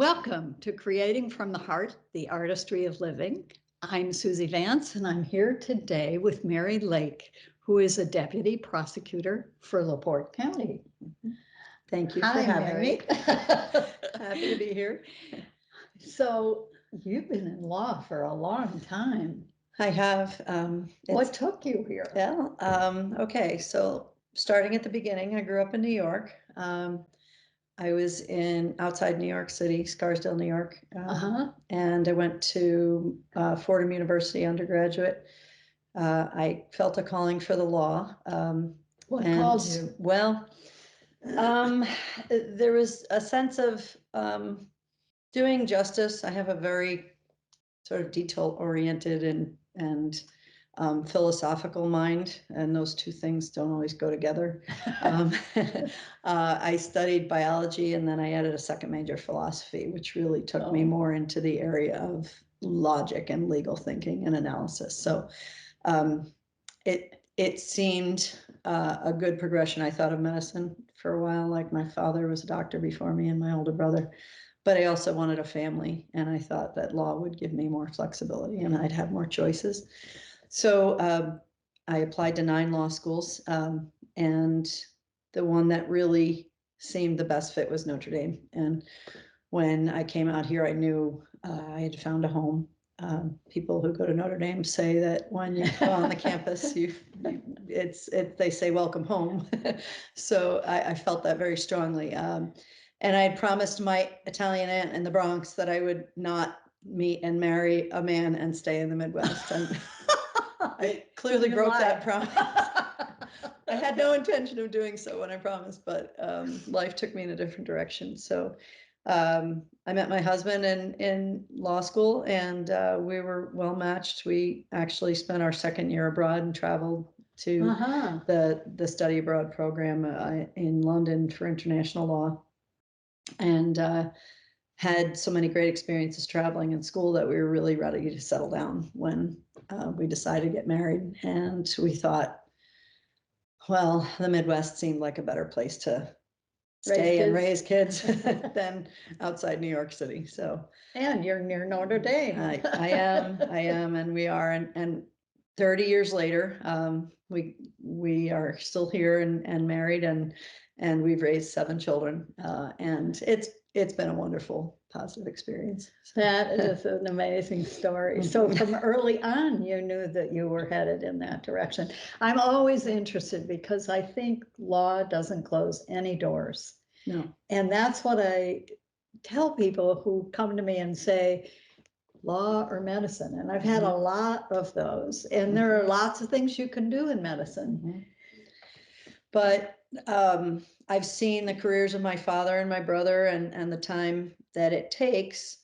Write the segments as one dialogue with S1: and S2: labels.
S1: Welcome to Creating from the Heart, the Artistry of Living. I'm Susie Vance, and I'm here today with Mary Lake, who is a deputy prosecutor for LaPorte County. Thank you for having me. Happy to be here. So you've been in law for a long time.
S2: I have.
S1: What took you here?
S2: Okay, so starting at the beginning, I grew up in New York. I was outside New York City, Scarsdale, New York, and I went to Fordham University undergraduate. I felt a calling for the law.
S1: What called you?
S2: Well, there was a sense of doing justice. I have a very sort of detail-oriented and philosophical mind, and those two things don't always go together. I studied biology, and then I added a second major, philosophy, which really took me more into the area of logic and legal thinking and analysis. So it seemed a good progression. I thought of medicine for a while, like my father was a doctor before me and my older brother. But I also wanted a family, and I thought that law would give me more flexibility and I'd have more choices. So I applied to 9 law schools, and the one that really seemed the best fit was Notre Dame. And when I came out here, I knew I had found a home. People who go to Notre Dame say that when you go on the campus, they say welcome home. So I felt that very strongly. And I had promised my Italian aunt in the Bronx that I would not meet and marry a man and stay in the Midwest. And I clearly broke that promise. I had no intention of doing so when I promised, but life took me in a different direction. So I met my husband in law school, and we were well matched. We actually spent our second year abroad and traveled to the study abroad program in London for international law. And had so many great experiences traveling in school that we were really ready to settle down when we decided to get married. And we thought, well, the Midwest seemed like a better place to stay and raise kids than outside New York City. So,
S1: and you're near Notre Dame.
S2: I am, and we are. And 30 years later, we are still here and married, and we've raised 7 children, and it's been a wonderful, positive experience.
S1: That is an amazing story. So from early on, you knew that you were headed in that direction. I'm always interested because I think law doesn't close any doors.
S2: No.
S1: And that's what I tell people who come to me and say, law or medicine. And I've had a lot of those. And there are lots of things you can do in medicine.
S2: But I've seen the careers of my father and my brother, and the time that it takes,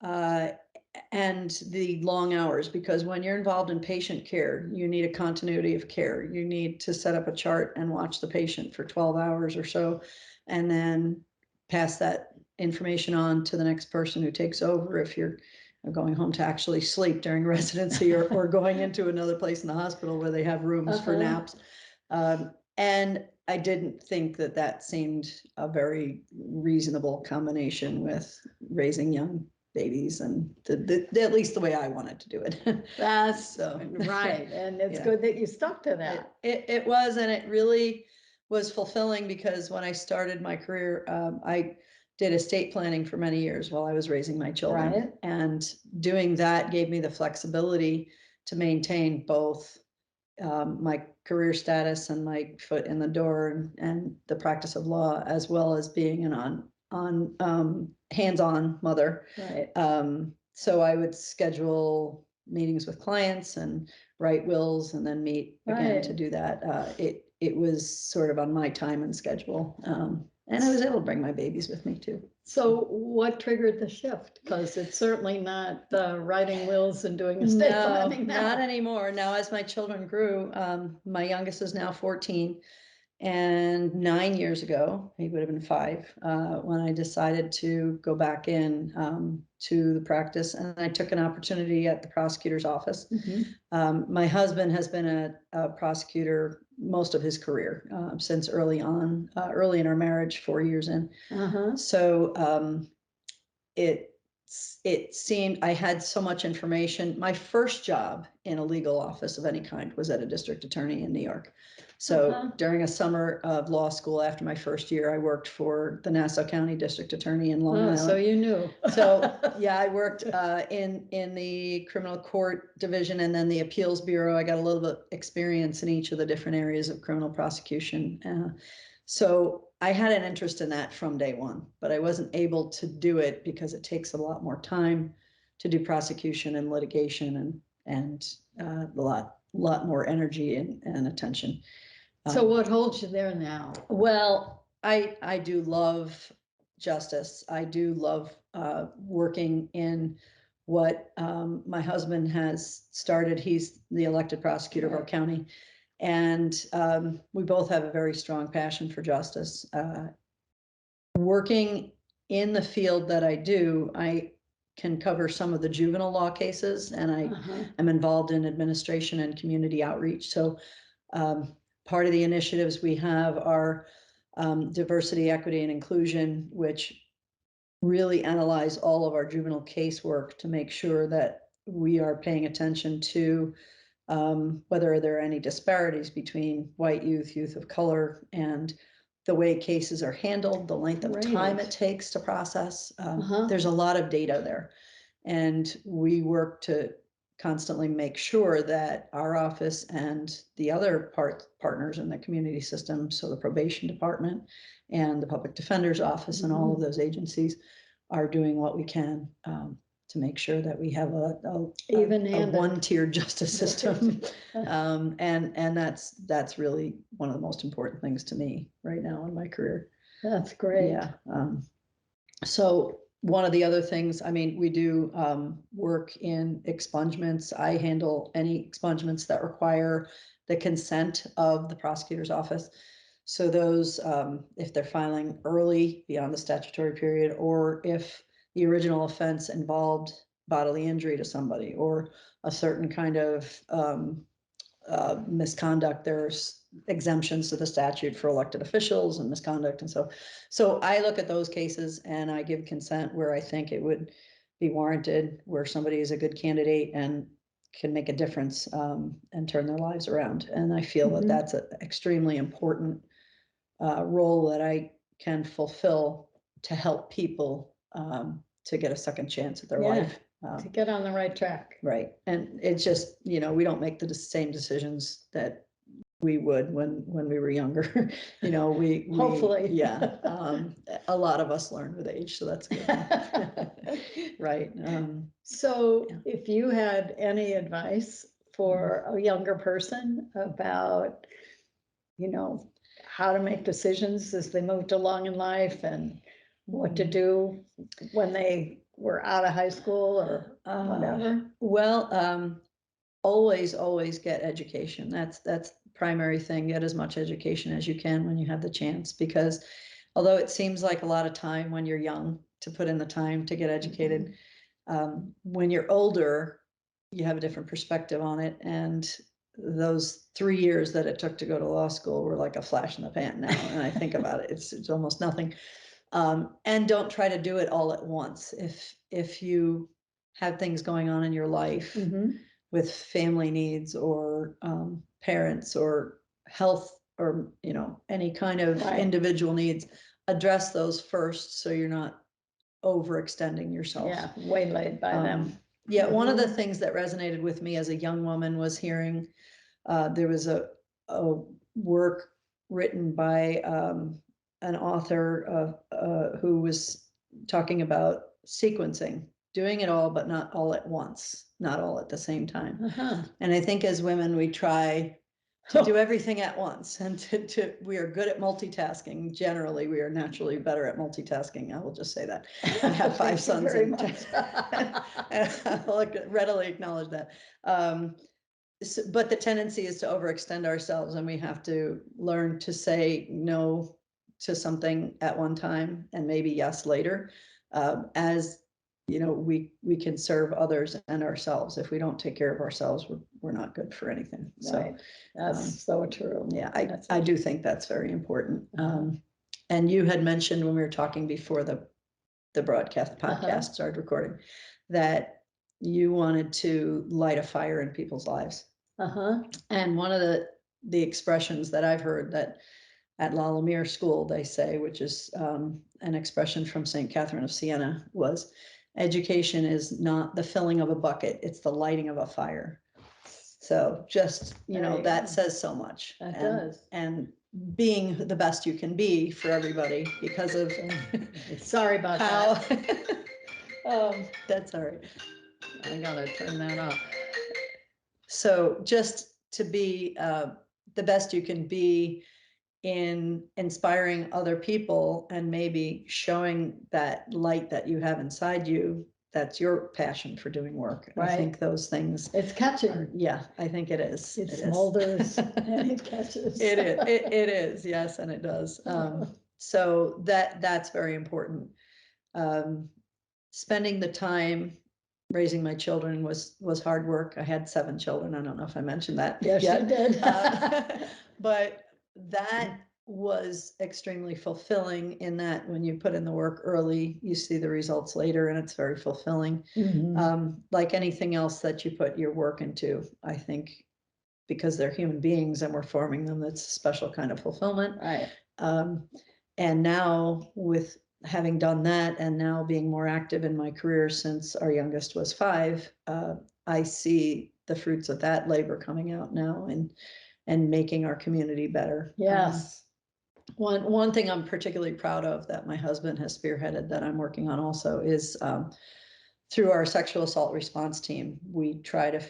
S2: and the long hours, because when you're involved in patient care, you need a continuity of care. You need to set up a chart and watch the patient for 12 hours or so, and then pass that information on to the next person who takes over if you're going home to actually sleep during residency, or going into another place in the hospital where they have rooms for naps. And I didn't think that seemed a very reasonable combination with raising young babies, and at least the way I wanted to do it.
S1: That's so right. And it's good that you stuck to that.
S2: It was, and it really was fulfilling, because when I started my career, I did estate planning for many years while I was raising my children.
S1: Right.
S2: And doing that gave me the flexibility to maintain both my career status and my foot in the door and the practice of law, as well as being an hands-on mother.
S1: Right.
S2: So I would schedule meetings with clients and write wills, and then meet again to do that. It was sort of on my time and schedule. And I was able to bring my babies with me too.
S1: So what triggered the shift? Because it's certainly not writing wills and doing estate planning now.
S2: Not anymore. Now, as my children grew, my youngest is now 14. And 9 years ago, he would have been 5, when I decided to go back in to the practice, and I took an opportunity at the prosecutor's office. My husband has been a prosecutor most of his career, since early in our marriage, 4 years in. So it seemed I had so much information. My first job in a legal office of any kind was at a district attorney in New York. So
S1: Uh-huh.
S2: during a summer of law school after my first year, I worked for the Nassau County District Attorney in Long
S1: Oh,
S2: Island.
S1: so you knew.
S2: So yeah, I worked in the criminal court division and then the appeals bureau. I got a little bit experience in each of the different areas of criminal prosecution. So I had an interest in that from day one, but I wasn't able to do it because it takes a lot more time to do prosecution and litigation and a lot more energy and attention.
S1: So what holds you there now?
S2: Well, I do love justice. I do love working in what my husband has started. He's the elected prosecutor of our county. And we both have a very strong passion for justice. Working in the field that I do, I can cover some of the juvenile law cases, and I
S1: Uh-huh.
S2: am involved in administration and community outreach. So part of the initiatives we have are diversity, equity, and inclusion, which really analyze all of our juvenile casework to make sure that we are paying attention to whether there are any disparities between white youth, youth of color, and the way cases are handled, the length of time
S1: Right.
S2: it takes to process.
S1: Uh-huh.
S2: There's a lot of data there. And we work to constantly make sure that our office and the other partners in the community system, so the probation department and the public defender's office and all of those agencies are doing what we can to make sure that we have a
S1: Even-handed.
S2: one-tier justice system. And that's really one of the most important things to me right now in my career.
S1: That's great.
S2: Yeah. So one of the other things, I mean, we do work in expungements. I handle any expungements that require the consent of the prosecutor's office. So those, if they're filing early beyond the statutory period, or if the original offense involved bodily injury to somebody or a certain kind of misconduct, there's exemptions to the statute for elected officials and misconduct. And so I look at those cases and I give consent where I think it would be warranted, where somebody is a good candidate and can make a difference and turn their lives around. And I feel that that's an extremely important role that I can fulfill to help people to get a second chance at their life.
S1: To get on the right track.
S2: Right. And it's just, we don't make the same decisions that we would when we were younger. we
S1: Hopefully.
S2: yeah. A lot of us learn with age, so that's good. Right.
S1: So
S2: Yeah.
S1: if you had any advice for a younger person about, how to make decisions as they moved along in life and what to do when they were out of high school or whatever?
S2: Well, always get education. That's the primary thing. Get as much education as you can when you have the chance, because although it seems like a lot of time when you're young to put in the time to get educated, when you're older, you have a different perspective on it. And those 3 years that it took to go to law school were like a flash in the pan now. And I think about it, it's almost nothing. And don't try to do it all at once. If you have things going on in your life with family needs or parents or health or any kind of individual needs, address those first so you're not overextending yourself.
S1: Yeah, waylaid by them.
S2: Yeah, one of the things that resonated with me as a young woman was hearing there was a work written by an author who was talking about sequencing, doing it all, but not all at once, not all at the same time. And I think as women, we try to do everything at once, and we are good at multitasking. Generally, we are naturally better at multitasking. I will just say that. I have 5 sons, and I'll readily acknowledge that. But the tendency is to overextend ourselves, and we have to learn to say no to something at one time and maybe yes later. As we can serve others and ourselves. If we don't take care of ourselves, we're not good for anything. So
S1: that's so true.
S2: Yeah, I do think that's very important. And you had mentioned when we were talking before the the broadcast
S1: Uh-huh.
S2: podcast started recording, that you wanted to light a fire in people's lives.
S1: Uh-huh.
S2: And one of the expressions that I've heard that at La Lumiere School, they say, which is an expression from St. Catherine of Siena, was education is not the filling of a bucket, it's the lighting of a fire. So just,
S1: There you
S2: that
S1: go.
S2: says so much.
S1: That
S2: And-
S1: does.
S2: And being the best you can be for everybody because of
S1: Sorry about
S2: how.
S1: that.
S2: That's all right.
S1: I gotta turn that off.
S2: So just to be the best you can be in inspiring other people and maybe showing that light that you have inside you, that's your passion for doing work. I
S1: Right.
S2: think those things,
S1: It's catching.
S2: yeah, I think it is.
S1: It
S2: is.
S1: smolders and it catches.
S2: It is, it is, yes, and it does. So that's very important. Spending the time raising my children was hard work. I had 7 children. I don't know if I mentioned that.
S1: Yes,
S2: yet.
S1: you did.
S2: But that was extremely fulfilling in that when you put in the work early, you see the results later, and it's very fulfilling. Like anything else that you put your work into, I think, because they're human beings and we're forming them, that's a special kind of fulfillment.
S1: Right.
S2: And now with having done that and now being more active in my career since our youngest was 5, I see the fruits of that labor coming out now and making our community better.
S1: Yes.
S2: One thing I'm particularly proud of that my husband has spearheaded that I'm working on also is through our sexual assault response team, we try to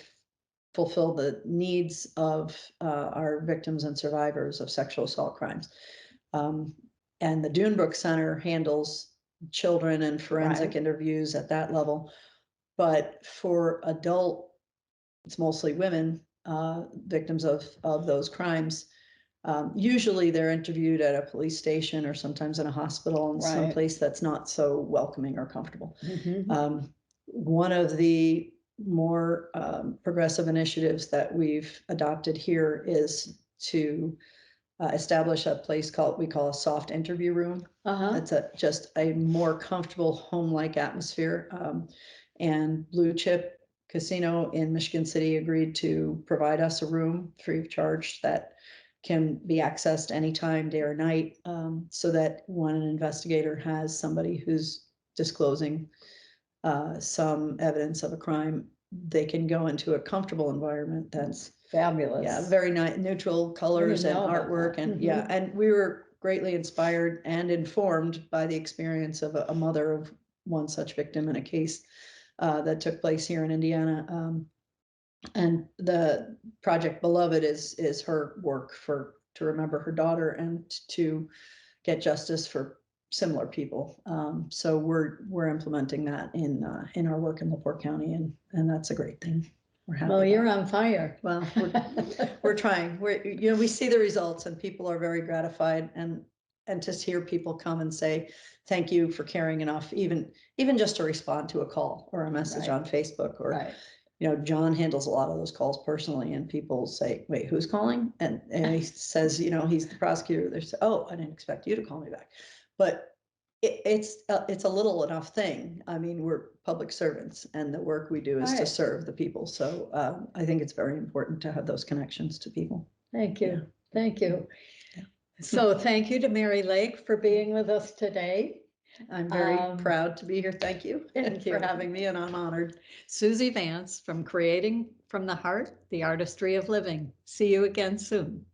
S2: fulfill the needs of our victims and survivors of sexual assault crimes. And the Dunebrook Center handles children and forensic
S1: Right.
S2: interviews at that level. But for adult, it's mostly women, victims of those crimes. Usually they're interviewed at a police station or sometimes in a hospital in some
S1: Right.
S2: place that's not so welcoming or comfortable.
S1: Mhm.
S2: One of the more progressive initiatives that we've adopted here is to establish a place we call a soft interview room.
S1: Uh-huh.
S2: It's just a more comfortable home-like atmosphere. And Blue Chip Casino in Michigan City agreed to provide us a room free of charge that can be accessed anytime, day or night, so that when an investigator has somebody who's disclosing some evidence of a crime, they can go into a comfortable environment that's
S1: Fabulous.
S2: yeah, very nice, neutral colors and
S1: know about
S2: artwork,
S1: that.
S2: and yeah, and we were greatly inspired and informed by the experience of a mother of one such victim in a case that took place here in Indiana. And the Project Beloved is her work to remember her daughter and to get justice for similar people. So we're implementing that in our work in LaPorte County, and that's a great thing. We're happy.
S1: Well, you're on fire.
S2: Well, we're trying. We see the results and people are very gratified, and to hear people come and say, thank you for caring enough, even just to respond to a call or a message
S1: Right.
S2: on Facebook, or
S1: Right.
S2: John handles a lot of those calls personally, and people say, wait, who's calling? And he says, he's the prosecutor. They say, oh, I didn't expect you to call me back. But it's a little enough thing. I mean, we're public servants and the work we do is to
S1: Right.
S2: serve the people. So I think it's very important to have those connections to people.
S1: Thank you.
S2: Yeah.
S1: Thank you.
S2: Yeah.
S1: So thank you to Mary Lake for being with us today.
S2: I'm very proud to be here. Thank you.
S1: Thank you
S2: for having me, and I'm honored.
S1: Susie Vance from Creating from the Heart, the Artistry of Living. See you again soon.